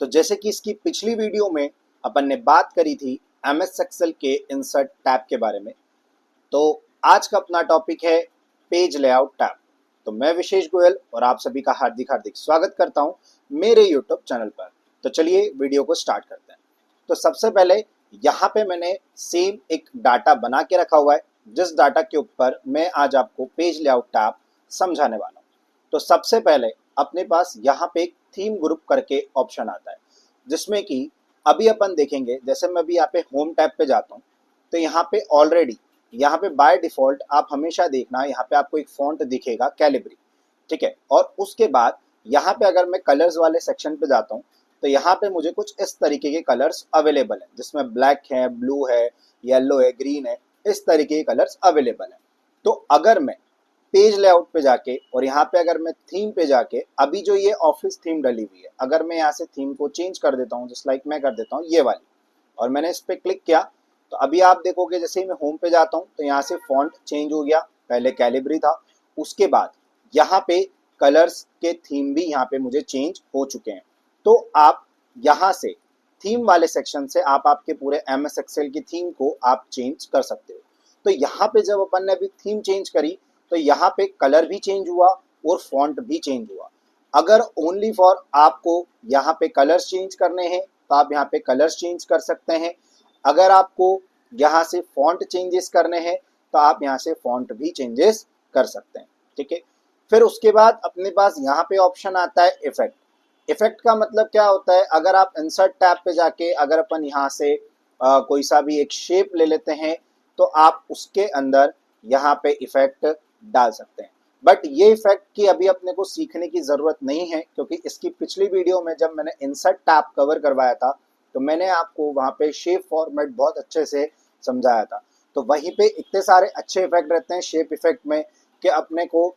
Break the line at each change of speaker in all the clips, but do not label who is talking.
तो जैसे कि इसकी पिछली वीडियो में अपन ने बात करी थी एमएस एक्सेल के इंसर्ट टैब के बारे में, तो आज का अपना टॉपिक है पेज लेआउट टैब। तो मैं विशेष गोयल और आप सभी का हार्दिक हार्दिक स्वागत करता हूं मेरे यूट्यूब चैनल पर। तो चलिए वीडियो को स्टार्ट करते हैं। तो सबसे पहले यहाँ पे मैंने सेम एक डाटा बना के रखा हुआ है, जिस डाटा के ऊपर मैं आज आपको पेज लेआउट टैब समझाने वाला हूँ। तो सबसे पहले अपने पास यहाँ पे एक थीम ग्रुप करके ऑप्शन आता है, जिसमें कि अभी अपन देखेंगे। जैसे मैं अभी यहाँ पे होम टैब पे जाता हूँ, तो यहाँ पे ऑलरेडी यहाँ पे बाय डिफॉल्ट आप हमेशा देखना, यहाँ पे आपको एक फॉन्ट दिखेगा कैलिब्री, ठीक है। और उसके बाद यहाँ पे अगर मैं कलर्स वाले सेक्शन पे जाता हूँ, तो यहाँ पे मुझे कुछ इस तरीके के कलर्स अवेलेबल हैं, जिसमें ब्लैक है, ब्लू है, येलो है, ग्रीन है, इस तरीके के कलर्स अवेलेबल हैं। तो अगर मैं पेज लेआउट पे जाके और यहाँ पे अगर मैं थीम पे जाके, अभी जो ये ऑफिस थीम डली हुई है, अगर मैं यहाँ से थीम को चेंज कर देता हूँ, जस्ट लाइक मैं कर देता हूँ ये वाली, और मैंने इस पे क्लिक किया, तो अभी आप देखोगे जैसे ही मैं होम पे जाता हूँ तो यहाँ से फॉन्ट चेंज हो गया। पहले कैलिब्री था, उसके बाद यहाँ पे कलर्स के थीम भी यहाँ पे मुझे चेंज हो चुके हैं। तो आप यहाँ से थीम वाले सेक्शन से आप आपके पूरे एमएस एक्सेल की थीम को आप चेंज कर सकते हो। तो यहाँ पे जब अपन ने अभी थीम चेंज करी, तो यहाँ पे कलर भी चेंज हुआ और फॉन्ट भी चेंज हुआ। अगर ओनली फॉर आपको यहाँ पे कलर्स चेंज करने हैं तो आप यहाँ पे कलर्स चेंज कर सकते हैं। अगर आपको यहाँ से फॉन्ट चेंजेस करने हैं तो आप यहाँ से फॉन्ट भी चेंजेस कर सकते हैं, ठीक है। फिर उसके बाद अपने पास यहाँ पे ऑप्शन आता है इफेक्ट। इफेक्ट का मतलब क्या होता है, अगर आप इंसर्ट टैब पे जाके अगर अपन यहाँ से कोई सा भी एक शेप ले लेते हैं, तो आप उसके अंदर यहाँ पे इफेक्ट डाल सकते हैं। बट ये इफेक्ट की अभी अपने को सीखने की जरूरत नहीं है, क्योंकि इसकी पिछली वीडियो में जब मैंने इंसर्ट टैब कवर करवाया था, तो मैंने आपको वहाँ पे शेप फॉर्मेट बहुत अच्छे से समझाया था। तो वहीं पे इतने सारे अच्छे इफेक्ट रहते हैं शेप इफेक्ट में, कि अपने को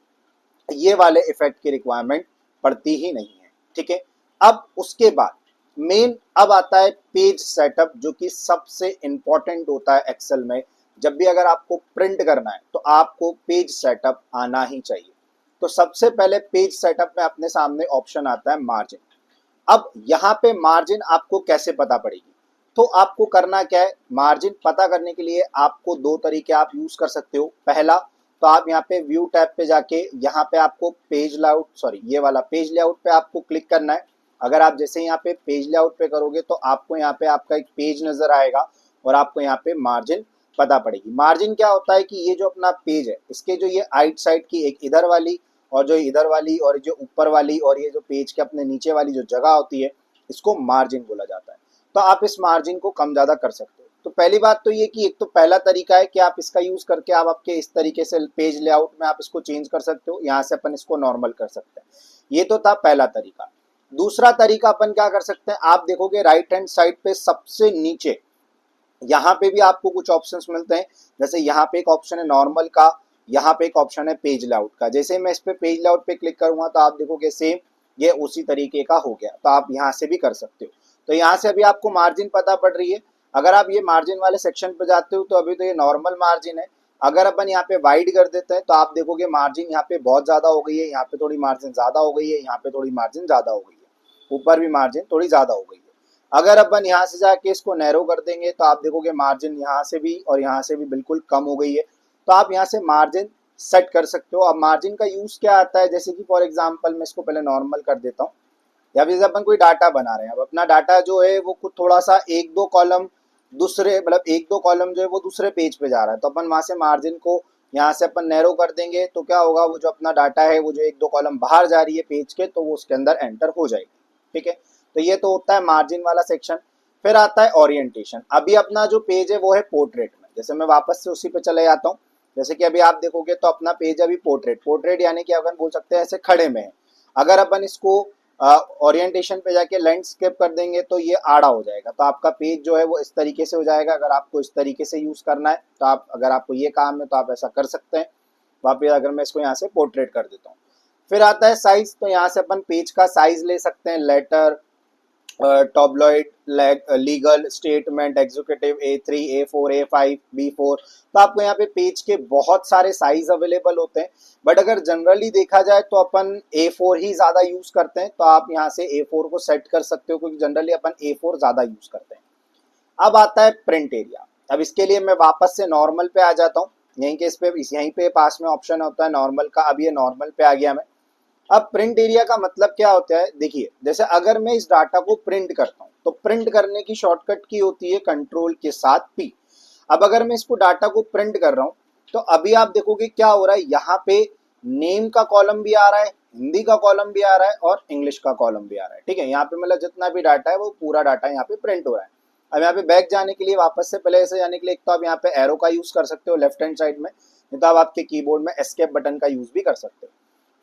ये वाले इफेक्ट की रिक्वायरमेंट पड़ती ही नहीं है, ठीक है। अब उसके बाद मेन अब आता है पेज सेटअप, जो कि सबसे इंपॉर्टेंट होता है एक्सेल में। जब भी अगर आपको प्रिंट करना है तो आपको पेज सेटअप आना ही चाहिए। तो सबसे पहले पेज सेटअप में अपने सामने ऑप्शन आता है मार्जिन। अब यहाँ पे मार्जिन आपको कैसे पता पड़ेगी, तो आपको करना क्या है, मार्जिन पता करने के लिए आपको दो तरीके आप यूज कर सकते हो। पहला, तो आप यहाँ पे व्यू टैब पे जाके यहाँ पे आपको पेज लेआउट, सॉरी ये वाला पेज लेआउट पे आपको क्लिक करना है। अगर आप जैसे यहाँ पे पेज लेआउट पे करोगे तो आपको यहाँ पे आपका एक पेज नजर आएगा और आपको यहाँ पे मार्जिन पता पड़ेगी। मार्जिन क्या होता है कि ये जो अपना पेज है, इसके जो ये आइट साइड की एक इधर वाली और जो इधर वाली और जो ऊपर वाली और ये जो पेज के अपने नीचे वाली जो जगह होती है, इसको मार्जिन बोला जाता है। तो आप इस मार्जिन को कम ज्यादा कर सकते हो। तो पहली बात तो ये कि एक तो पहला तरीका है कि आप इसका यूज करके आप आपके इस तरीके से पेज लेआउट में आप इसको चेंज कर सकते हो। यहाँ से अपन इसको नॉर्मल कर सकते हैं। ये तो था पहला तरीका। दूसरा तरीका अपन क्या कर सकते हैं, आप देखोगे राइट हैंड साइड पे सबसे नीचे यहाँ पे भी आपको कुछ ऑप्शंस मिलते हैं। जैसे यहाँ पे एक ऑप्शन है नॉर्मल का, यहाँ पे एक ऑप्शन है पेज लेआउट का। जैसे मैं इस पे पेज लेआउट पे क्लिक करूंगा तो आप देखोगे सेम ये उसी तरीके का हो गया। तो आप यहाँ से भी कर सकते हो। तो यहाँ से अभी आपको मार्जिन पता पड़ रही है। अगर आप ये मार्जिन वाले सेक्शन पे जाते हो तो अभी तो ये नॉर्मल मार्जिन है। अगर अपन यहाँ पे वाइड कर देते हैं तो आप देखोगे मार्जिन यहाँ पे बहुत ज्यादा हो गई है, यहाँ पे थोड़ी मार्जिन ज्यादा हो गई है, यहाँ पे थोड़ी मार्जिन ज्यादा हो गई है, ऊपर भी मार्जिन थोड़ी ज्यादा हो गई है। अगर अपन यहाँ से जाके इसको नैरो कर देंगे तो आप देखोगे मार्जिन यहाँ से भी और यहाँ से भी बिल्कुल कम हो गई है। तो आप यहाँ से मार्जिन सेट कर सकते हो। अब मार्जिन का यूज क्या आता है, जैसे कि फॉर एग्जांपल मैं इसको पहले नॉर्मल कर देता हूँ, या फिर अपन कोई डाटा बना रहे हैं। अब अपना डाटा जो है वो कुछ थोड़ा सा एक दो कॉलम दूसरे, मतलब एक दो कॉलम जो है वो दूसरे पेज पे जा रहा है, तो अपन वहां से मार्जिन को यहाँ से अपन नैरो कर देंगे तो क्या होगा, वो जो अपना डाटा है वो जो एक दो कॉलम बाहर जा रही है पेज के, तो वो उसके अंदर एंटर हो जाएगी, ठीक है। तो ये तो होता है मार्जिन वाला सेक्शन। फिर आता है ओरिएंटेशन। अभी अपना जो पेज है वो है पोर्ट्रेट में। जैसे मैं वापस से उसी पे चले जाता हूँ। जैसे कि अभी आप देखोगे तो अपना पेज अभी पोर्ट्रेट, पोर्ट्रेट यानी कि अपन बोल सकते हैं ऐसे खड़े में है। अगर अपन इसको ओरिएंटेशन पे जाके लैंडस्केप कर देंगे तो ये आड़ा हो जाएगा। तो आपका पेज जो है वो इस तरीके से हो जाएगा। अगर आपको इस तरीके से यूज करना है तो आप, अगर आपको ये काम है तो आप ऐसा कर सकते हैं। वापिस अगर मैं इसको यहाँ से पोर्ट्रेट कर देता हूँ। फिर आता है साइज। तो यहाँ से अपन पेज का साइज ले सकते हैं, letter tabloid, legal, statement, executive, A3, A4, A5, B4। तो आपको यहाँ पे पेज के बहुत सारे साइज अवेलेबल होते हैं, बट अगर जनरली देखा जाए तो अपन A4 ही ज्यादा यूज करते हैं। तो आप यहाँ से A4 को सेट कर सकते हो, क्योंकि जनरली अपन A4 ज्यादा यूज करते हैं। अब आता है प्रिंट एरिया। अब इसके लिए मैं वापस से नॉर्मल पे आ जाता हूँ। यहीं के इस पे यहीं पे पास में ऑप्शन होता है नॉर्मल का। अब ये नॉर्मल पे आ गया मैं। अब प्रिंट एरिया का मतलब क्या होता है, देखिए जैसे अगर मैं इस डाटा को प्रिंट करता हूं तो प्रिंट करने की शॉर्टकट की होती है कंट्रोल के साथ पी। अब अगर मैं इसको डाटा को प्रिंट कर रहा हूं तो अभी आप देखोगे क्या हो रहा है, यहाँ पे नेम का कॉलम भी आ रहा है, हिंदी का कॉलम भी आ रहा है और इंग्लिश का कॉलम भी आ रहा है। ठीक है, यहाँ पे मतलब जितना भी डाटा है वो पूरा डाटा यहाँ पे प्रिंट हो रहा है। अब यहाँ पे बैक जाने के लिए, वापस से पहले ऐसे जाने के लिए, एक तो आप यहाँ पे एरो का यूज कर सकते हो लेफ्ट हैंड साइड में, नहीं तो आप आपके कीबोर्ड में एस्केप बटन का यूज भी कर सकते हो।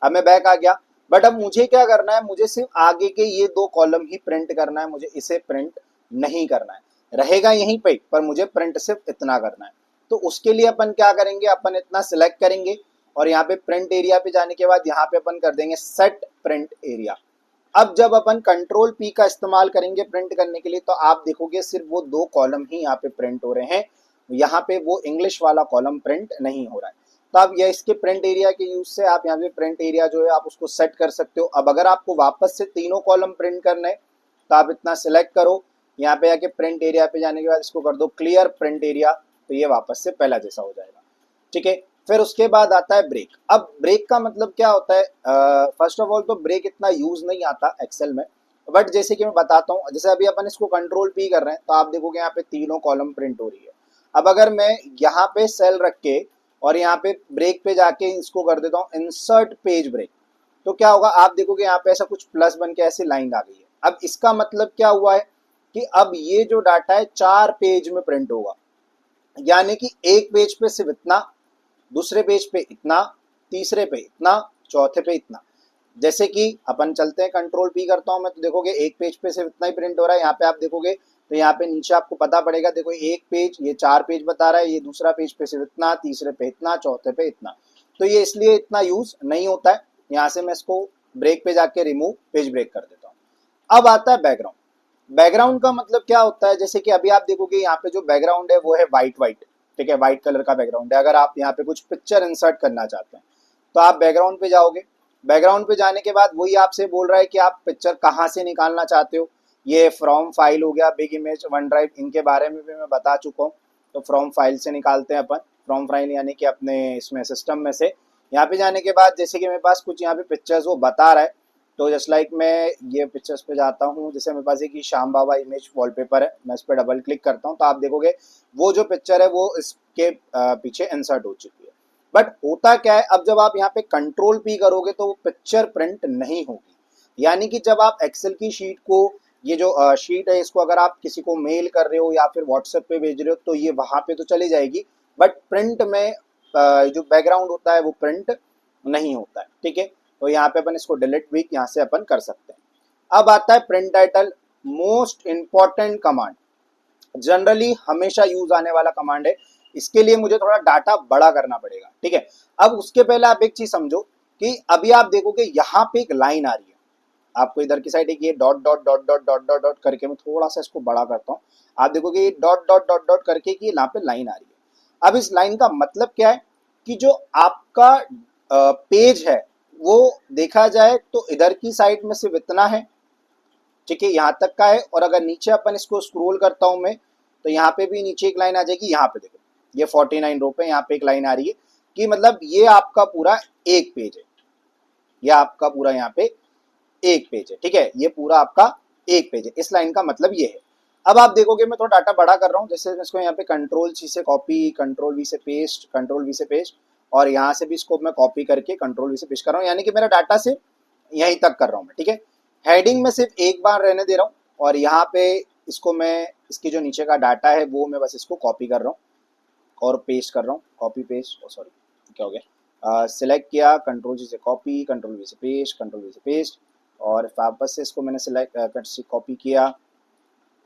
अब मैं बैक आ गया, बट अब मुझे क्या करना है, मुझे सिर्फ आगे के ये दो कॉलम ही प्रिंट करना है, मुझे इसे प्रिंट नहीं करना है। रहेगा यहीं पे, पर मुझे प्रिंट सिर्फ इतना करना है। तो उसके लिए अपन क्या करेंगे, अपन इतना सिलेक्ट करेंगे और यहाँ पे प्रिंट एरिया पे जाने के बाद यहाँ पे अपन कर देंगे सेट प्रिंट एरिया। अब जब अपन कंट्रोल पी का इस्तेमाल करेंगे प्रिंट करने के लिए, तो आप देखोगे सिर्फ वो दो कॉलम ही यहाँ पे प्रिंट हो रहे हैं, यहाँ पे वो इंग्लिश वाला कॉलम प्रिंट नहीं हो रहा है। तो आप ये इसके प्रिंट एरिया के यूज से आप यहाँ पे प्रिंट एरिया जो है आप उसको सेट कर सकते हो। अब अगर आपको वापस से तीनों कॉलम प्रिंट करना है तो आप इतना सिलेक्ट करो, यहाँ पे आके प्रिंट एरिया पे जाने के बाद इसको कर दो क्लियर प्रिंट एरिया, तो ये वापस से पहला जैसा हो जाएगा। ठीक है, फिर उसके बाद आता है ब्रेक। अब ब्रेक का मतलब क्या होता है, फर्स्ट ऑफ ऑल तो ब्रेक इतना यूज नहीं आता एक्सेल में, बट जैसे कि मैं बताता हूँ, जैसे अभी अपन इसको कंट्रोल पी कर रहे हैं तो आप देखोगे यहाँ पे तीनों कॉलम प्रिंट हो रही है। अब अगर मैं यहाँ पे सेल रख के और यहाँ पे ब्रेक पे जाके इसको कर देता हूँ इंसर्ट पेज ब्रेक, तो क्या होगा, आप देखोगे यहाँ पे ऐसा कुछ प्लस बन के ऐसी लाइन आ गई है। अब इसका मतलब क्या हुआ है कि अब ये जो डाटा है 4 पेज में प्रिंट होगा, यानी कि एक पेज पे सिर्फ इतना, दूसरे पेज पे इतना, तीसरे पे इतना, चौथे पे इतना। जैसे कि अपन चलते हैं, कंट्रोल पी करता हूं मैं, तो देखोगे एक पेज पे सिर्फ इतना ही प्रिंट हो रहा है। यहाँ पे आप देखोगे तो यहाँ पे नीचे आपको पता पड़ेगा, देखो एक पेज, ये 4 पेज बता रहा है, ये दूसरा पेज पे सिर्फ इतना, तीसरे पे इतना, चौथे पे इतना। तो ये इसलिए इतना यूज नहीं होता है। यहाँ से मैं इसको ब्रेक पे जाके रिमूव पेज ब्रेक कर देता हूँ। अब आता है बैकग्राउंड। बैकग्राउंड का मतलब क्या होता है, जैसे कि अभी आप देखोगे यहाँ पे जो बैकग्राउंड है वो है व्हाइट व्हाइट। ठीक है, व्हाइट कलर का बैकग्राउंड है। अगर आप यहाँ पे कुछ पिक्चर इंसर्ट करना चाहते हैं तो आप बैकग्राउंड पे जाओगे। बैकग्राउंड पे जाने के बाद वही आपसे बोल रहा है कि आप पिक्चर कहाँ से निकालना चाहते हो। ये फ्रॉम फाइल हो गया, बिग इमेज, वन ड्राइव, इनके बारे में भी मैं बता चुका हूँ। तो फ्रॉम फाइल से निकालते हैं अपन, फ्रॉम फाइल यानी कि अपने इसमें सिस्टम में से। यहाँ पे जाने के बाद जैसे कि मेरे पास कुछ यहाँ पे पिक्चर्स वो बता रहा है, तो जस्ट लाइक मैं ये पिक्चर्स पे जाता हूँ। जैसे मेरे पास एक श्याम बाबा इमेज वॉलपेपर है, मैं इस पर डबल क्लिक करता हूँ तो आप देखोगे वो जो पिक्चर है वो इसके पीछे इंसर्ट हो चुकी है। बट होता क्या है, अब जब आप यहाँ पे कंट्रोल पी करोगे तो वो पिक्चर प्रिंट नहीं होगी। यानी कि जब आप एक्सेल की शीट को, ये जो शीट है इसको अगर आप किसी को मेल कर रहे हो या फिर व्हाट्सएप पे भेज रहे हो तो ये वहां पे तो चली जाएगी, बट प्रिंट में जो बैकग्राउंड होता है वो प्रिंट नहीं होता है। ठीक है, तो यहाँ पे अपन इसको डिलीट भी यहाँ से अपन कर सकते हैं। अब आता है print title, most important command, generally हमेशा यूज आने वाला कमांड है। इसके लिए मुझे थोड़ा डाटा बड़ा करना पड़ेगा। ठीक है, अब उसके पहले आप एक चीज समझो कि अभी आप देखोगे यहाँ पे एक लाइन आ रही है, आपको इधर की साइड एक ये dot dot dot dot dot dot dot करके, मैं थोड़ा सा इसको बड़ा करता हूँ, आप देखोगे ये डॉट डॉट डॉट डॉट करके कि यहाँ पे लाइन आ रही है। अब इस लाइन का मतलब क्या है कि जो आपका पेज है वो देखा जाए तो इधर की साइड में सिर्फ इतना है। ठीक है, यहाँ तक का है। और अगर नीचे अपन इसको स्क्रॉल करता हूं मैं तो यहाँ पे भी नीचे एक लाइन आ जाएगी। यहाँ पे देखो ये 49 रो पे यहाँ पे एक लाइन आ रही है कि मतलब ये आपका पूरा एक पेज है, ये आपका पूरा यहाँ पे एक पेज है। ठीक है, ये पूरा आपका एक पेज है, इस लाइन का मतलब ये है। अब आप देखोगे मैं थोड़ा डाटा बड़ा कर रहा हूँ, जैसे मैं इसको यहाँ पे कंट्रोल सी से कॉपी, कंट्रोल वी से पेस्ट, कंट्रोल वी से पेस्ट, और यहाँ से भी इसको मैं कॉपी करके कंट्रोल वी से पेस्ट कर रहा हूँ, यानी कि मेरा डाटा सिर्फ यहीं तक कर रहा हूँ मैं। ठीक है, हेडिंग में सिर्फ एक बार रहने दे रहा हूँ और यहाँ पे इसको मैं, इसकी जो नीचे का डाटा है वो मैं बस इसको कॉपी कर रहा हूँ और पेस्ट कर रहा हूँ, कॉपी पेस्ट, सॉरी क्या हो गया, सिलेक्ट किया, कंट्रोल जी से कॉपी, कंट्रोल वी से पेस्ट, कंट्रोल वी से पेस्ट, और वापस से इसको मैंने सिलेक्ट कॉपी किया।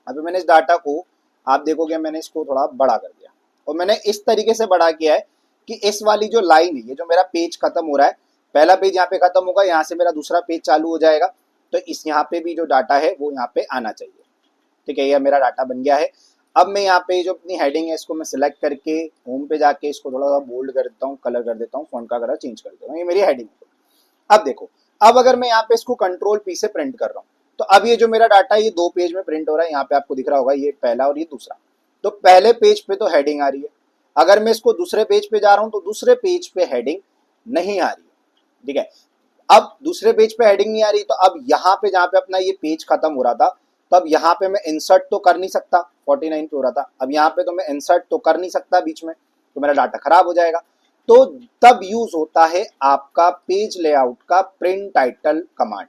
अभी मैंने इस डाटा को, आप देखोगे मैंने इसको थोड़ा बड़ा कर दिया, और मैंने इस तरीके से बड़ा किया है कि इस वाली जो लाइन है, ये जो मेरा पेज खत्म हो रहा है, पहला पेज यहाँ पे खत्म होगा, यहाँ से मेरा दूसरा पेज चालू हो जाएगा। तो इस यहाँ पे भी जो डाटा है वो यहाँ पे आना चाहिए। ठीक है, यह मेरा डाटा बन गया है। अब मैं यहाँ पे जो अपनी हेडिंग है इसको मैं सिलेक्ट करके होम पे जाके इसको थोड़ा सा बोल्ड कर देता हूँ, कलर कर देता हूँ, फॉन्ट का कलर चेंज कर देता हूँ। ये मेरी हेडिंग है। अब देखो, अब अगर मैं यहाँ पे इसको कंट्रोल पी से प्रिंट कर रहा हूँ तो अब ये जो मेरा डाटा है ये 2 पेज में प्रिंट हो रहा है। यहाँ पे आपको दिख रहा होगा ये पहला और ये दूसरा। तो पहले पेज पे तो हेडिंग आ रही है, अगर मैं इसको दूसरे पेज पे जा रहा हूँ तो दूसरे पेज पे हेडिंग नहीं आ रही है। ठीक है, अब दूसरे पेज पे हेडिंग नहीं आ रही तो अब यहाँ पे जहाँ पे अपना ये पेज खत्म हो रहा था, तो अब यहाँ पे मैं इंसर्ट तो कर नहीं सकता, 49 पे हो रहा था, अब यहाँ पे तो मैं इंसर्ट तो कर नहीं सकता बीच में, तो मेरा डाटा खराब हो जाएगा। तो तब यूज होता है आपका पेज लेआउट का प्रिंट टाइटल कमांड।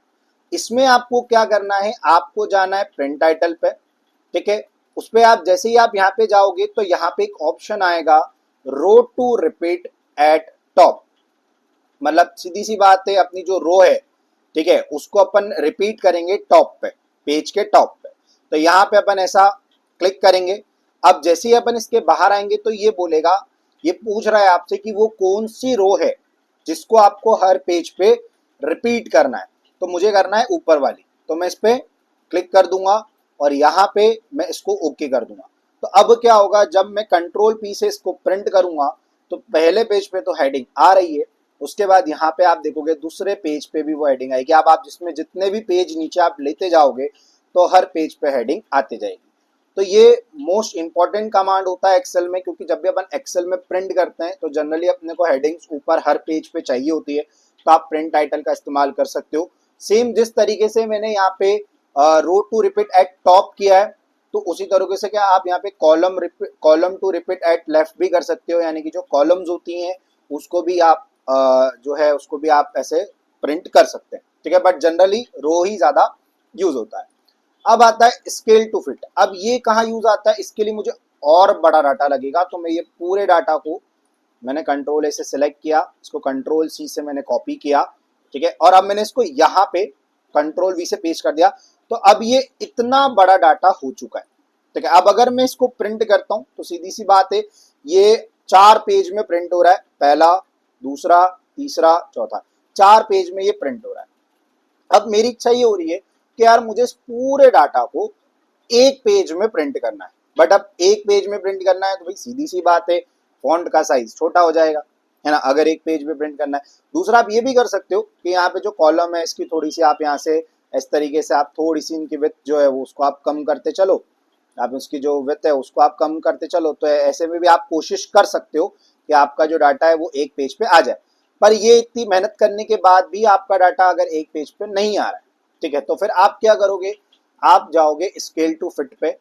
इसमें आपको क्या करना है, आपको जाना है प्रिंट टाइटल पे। ठीक है, उस पे आप जैसे ही आप यहाँ पे जाओगे तो यहाँ पे एक ऑप्शन आएगा रो टू रिपीट एट टॉप। मतलब सीधी सी बात है, अपनी जो रो है, ठीक है, उसको अपन रिपीट करेंगे टॉप पे, पेज के टॉप पे। तो यहाँ पे अपन ऐसा क्लिक करेंगे। अब जैसे ही अपन इसके बाहर आएंगे तो ये बोलेगा, ये पूछ रहा है आपसे कि वो कौन सी रो है जिसको आपको हर पेज पे रिपीट करना है। तो मुझे करना है ऊपर वाली, तो मैं इस पे क्लिक कर दूंगा और यहाँ पे मैं इसको ओके कर दूंगा। तो अब क्या होगा, जब मैं कंट्रोल पी से इसको प्रिंट करूंगा तो पहले पेज पे तो हेडिंग आ रही है, उसके बाद यहाँ पे आप देखोगे दूसरे पेज पे भी वो हेडिंग आएगी। अब आप जिसमें जितने भी पेज नीचे आप लेते जाओगे तो हर पेज पे हेडिंग आती जाएगी। तो ये मोस्ट इंपॉर्टेंट कमांड होता है एक्सेल में, क्योंकि जब भी अपन एक्सेल में प्रिंट करते हैं तो जनरली अपने को हेडिंग्स ऊपर हर पेज पे चाहिए होती है, तो आप प्रिंट टाइटल का इस्तेमाल कर सकते हो। सेम जिस तरीके से मैंने यहाँ पे रो टू रिपीट एट टॉप किया है, तो उसी तरीके से क्या आप यहाँ पे column to repeat at left भी कर सकते हो, यानी कि जो कॉलम्स होती हैं उसको भी आप जो है उसको भी आप ऐसे प्रिंट कर सकते हैं। ठीक है, बट जनरली रो ही ज्यादा यूज होता है। अब आता है स्केल टू फिट। अब ये कहाँ यूज आता है, इसके लिए मुझे और बड़ा डाटा लगेगा, तो मैं ये पूरे डाटा को मैंने कंट्रोल ए से सिलेक्ट किया, इसको कंट्रोल सी से मैंने कॉपी किया। ठीक है, और अब मैंने इसको यहाँ पे कंट्रोल वी से पेस्ट कर दिया। तो अब ये इतना बड़ा डाटा हो चुका है। ठीक है, अब अगर मैं इसको प्रिंट करता हूं तो सीधी सी बात है, ये 4 पेज में प्रिंट हो रहा है, पहला, दूसरा, तीसरा, चौथा, 4 पेज में ये प्रिंट हो रहा है। अब मेरी इच्छा ये हो रही है कि यार मुझे इस पूरे डाटा को एक पेज में प्रिंट करना है, बट अब एक पेज में प्रिंट करना है तो भाई सीधी सी बात है, फॉन्ट का साइज छोटा हो जाएगा, है ना, अगर एक पेज में प्रिंट करना है। दूसरा आप ये भी कर सकते हो कि यहाँ पे जो कॉलम है इसकी थोड़ी सी आप यहाँ से इस तरीके से आप थोड़ी सी इनकी विड्थ जो है वो उसको आप कम करते चलो, आप उसकी जो विड्थ है उसको आप कम करते चलो। तो ऐसे में भी आप कोशिश कर सकते हो कि आपका जो डाटा है वो एक पेज पे आ जाए। पर ये इतनी मेहनत करने के बाद भी आपका डाटा अगर एक पेज पे नहीं आ रहा है, ठीक है, तो फिर आप क्या करोगे, आप जाओगे स्केल टू फिट पे।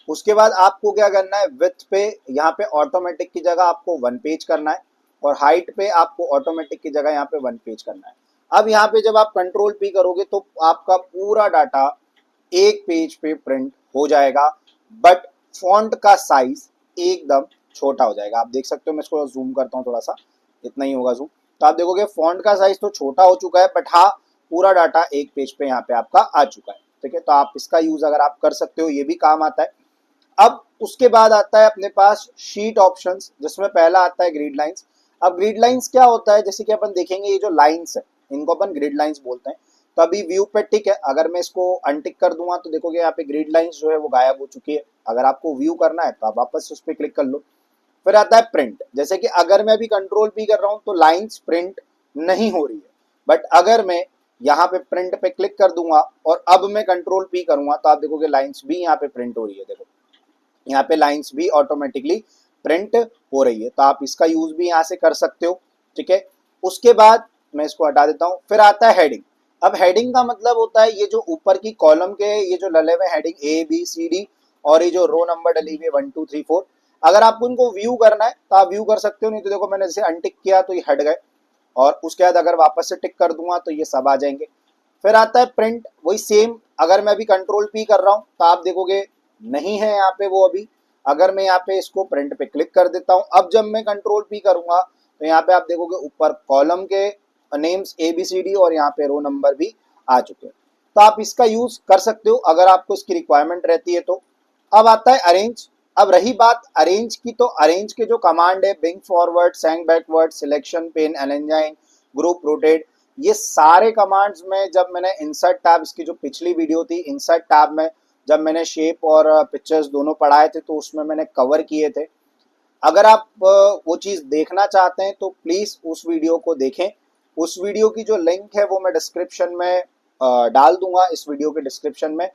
उसके बाद आपको क्या करना है, विड्थ पे यहाँ पे ऑटोमेटिक की जगह आपको 1 पेज करना है, और हाइट पे आपको ऑटोमेटिक की जगह यहाँ पे 1 पेज करना है। अब यहाँ पे जब आप कंट्रोल पी करोगे तो आपका पूरा डाटा एक पेज पे प्रिंट हो जाएगा, बट फॉन्ट का साइज एकदम छोटा हो जाएगा। आप देख सकते हो, मैं इसको जूम करता हूँ थोड़ा सा, इतना ही होगा जूम, तो आप देखोगे फॉन्ट का साइज तो छोटा हो चुका है, बट हाँ पूरा डाटा एक पेज पे यहाँ पे आपका आ चुका है। ठीक है, तो आप इसका यूज अगर आप कर सकते हो, ये भी काम आता है। अब उसके बाद आता है अपने पास शीट ऑप्शंस, जिसमें पहला आता है ग्रिड लाइंस। अब ग्रिड लाइंस क्या होता है, जैसे कि अपन देखेंगे ये जो लाइंस है इनको अपन ग्रिड लाइंस बोलते हैं। तो अभी व्यू पे टिक है, अगर मैं इसको अनटिक कर दूंगा तो देखोगे यहाँ पे ग्रिड लाइंस जो है वो गायब हो चुकी है। अगर आपको व्यू करना है तो आप वापस उस पर क्लिक कर लो। फिर आता है प्रिंट, जैसे कि अगर मैं अभी कंट्रोल पी कर रहा हूँ तो लाइंस प्रिंट नहीं हो रही है, बट अगर मैं यहाँ पे प्रिंट पे क्लिक कर दूंगा और अब मैं कंट्रोल पी करूंगा तो आप देखोगे लाइंस भी यहाँ पे प्रिंट हो रही है। देखो यहाँ पे लाइंस भी ऑटोमेटिकली प्रिंट हो रही है, तो आप इसका यूज भी यहाँ से कर सकते हो। ठीक है, उसके बाद मैं इसको हटा देता हूँ। फिर आता है हेडिंग। अब हेडिंग का मतलब होता है ये जो ऊपर की कॉलम के ये जो लले हुए heading A B C D, और ये जो रो नंबर डली हुई 1 2 3 4, अगर आपको इनको व्यू करना है तो आप व्यू कर सकते हो, नहीं तो देखो मैंने जैसे अनटिक किया तो ये हट गए, और उसके बाद अगर वापस से टिक कर दूंगा तो ये सब आ जाएंगे। फिर आता है प्रिंट, वही सेम, अगर मैं अभी कंट्रोल पी कर रहा हूँ तो आप देखोगे नहीं है यहाँ पे वो अभी। अगर मैं यहाँ पे इसको प्रिंट पे क्लिक कर देता हूँ, अब जब मैं कंट्रोल पी करूंगा तो यहाँ पे आप देखोगे ऊपर कॉलम के names A B C D और यहाँ पे रो नंबर भी आ चुके हैं। तो आप इसका यूज कर सकते हो अगर आपको इसकी रिक्वायरमेंट रहती है तो। अब आता है अरेंज। अब रही बात अरेंज की, तो अरेंज के जो कमांड है, bring forward, send backward, selection, pane, align, group, rotate, ये सारे कमांड्स में जब मैंने इंसर्ट टैब, इसकी जो पिछली वीडियो थी इंसर्ट टैब में, जब मैंने शेप और पिक्चर्स दोनों पढ़ाए थे तो उसमें मैंने कवर किए थे। अगर आप वो चीज़ देखना चाहते हैं तो प्लीज़ उस वीडियो को देखें। उस वीडियो की जो लिंक है वो मैं डिस्क्रिप्शन में डाल दूंगा, इस वीडियो के डिस्क्रिप्शन में।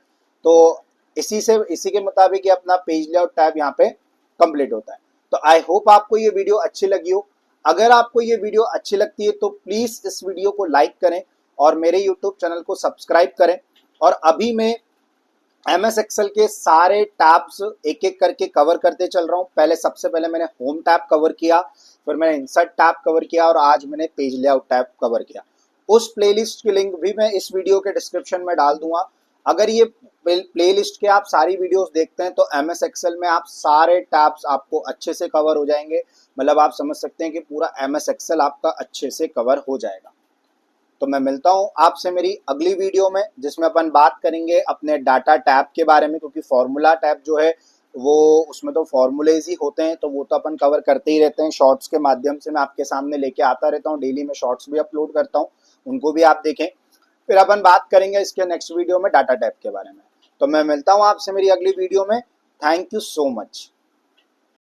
तो इसी के मुताबिक ये अपना पेज लेआउट टैब यहाँ पे कंप्लीट होता है। तो आई होप आपको ये वीडियो अच्छी लगी हो। अगर आपको ये वीडियो अच्छी लगती है तो प्लीज़ इस वीडियो को लाइक करें और मेरे यूट्यूब चैनल को सब्सक्राइब करें। और अभी मैं एमएस एक्सेल के सारे टैब्स एक एक करके कवर करते चल रहा हूँ। सबसे पहले मैंने होम टैब कवर किया, फिर मैंने इंसर्ट टैब कवर किया और आज मैंने पेज लेआउट टैब कवर किया। उस प्लेलिस्ट की लिंक भी मैं इस वीडियो के डिस्क्रिप्शन में डाल दूंगा। अगर ये प्लेलिस्ट के आप सारी वीडियोस देखते हैं तो एमएस एक्सेल में आप सारे टैब्स आपको अच्छे से कवर हो जाएंगे। मतलब आप समझ सकते हैं कि पूरा एमएस एक्सेल आपका अच्छे से कवर हो जाएगा। तो मैं मिलता हूं आपसे मेरी अगली वीडियो में, जिसमें अपन बात करेंगे अपने डाटा टैब के बारे में, क्योंकि फॉर्मूला टैब जो है वो उसमें तो फॉर्मूलेज ही होते हैं, तो वो तो अपन कवर करते ही रहते हैं। शॉर्ट्स के माध्यम से मैं आपके सामने लेके आता रहता हूँ, डेली में शॉर्ट्स भी अपलोड करता हूँ, उनको भी आप देखें। फिर अपन बात करेंगे इसके नेक्स्ट वीडियो में डाटा टैब के बारे में। तो मैं मिलता हूँ आपसे मेरी अगली वीडियो में। Thank you so much.